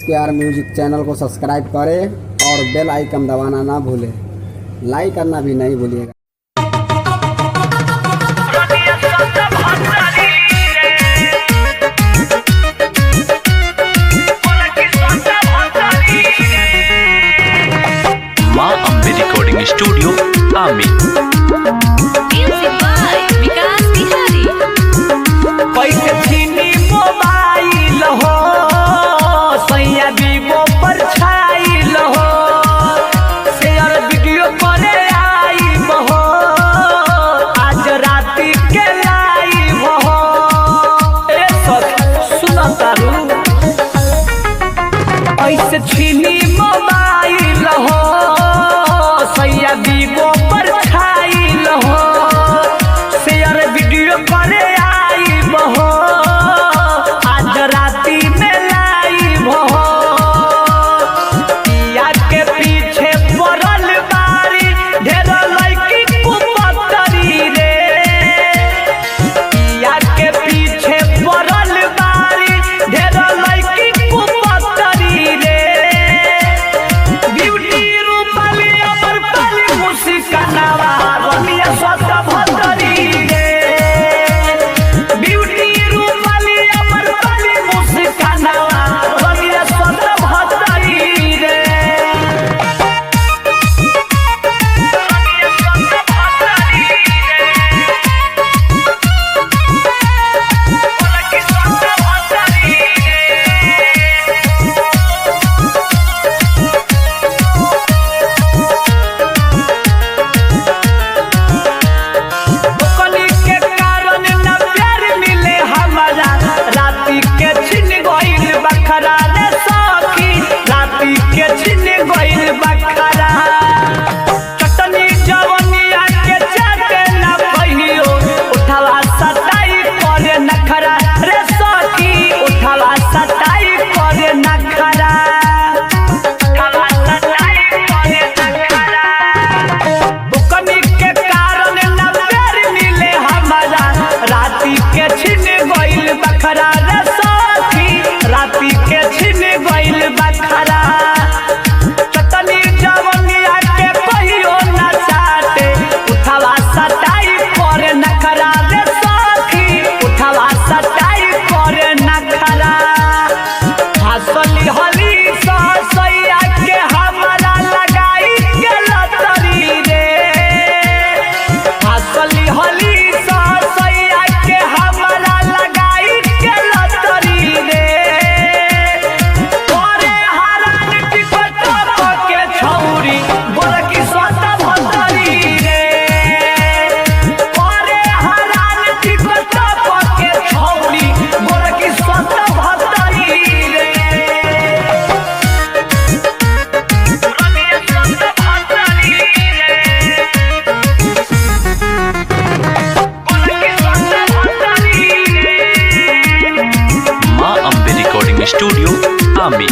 SKR music channel को subscribe करें और बेल आइकन दबाना ना भूलें। लाइक करना भी नहीं भूलिएगा। माँ अम्बे रिकॉर्डिंग स्टूडियो आमी। पैसे चीनी मोबाइल हो सैया वीवो पर छाइल हो शेयर वीडियो करे आइब हो आज राती के लाइव हो। ए सुन तारू पैसे चीनी मोबाइल हो सैया वीवो पर छाइल हो शेयर वीडियो करे हो आज राती में लाइव हो। पिया के पीछे पड़ल बारी ढेर लड़की कुपतरी रे। पिया के पीछे पड़ल बारी ढेर लड़की कुपतरी रे। ब्यूटी रूपली अमर पली मुस्कानावा रमिया सत भतरी रे। चटनी जवनिया के चाटे न पहियो उठावा सटाई करे नखरा रे सखी उठावा सटाई करे नखरा। उठावा सटाई करे नखरा बुकनी के कारण न प्यार मिले हमारा राती के छिन गइल बखरा रे सखी राती के छिन गइल बखरा। माँ अम्बे रिकॉर्डिंग स्टूडियो आमी।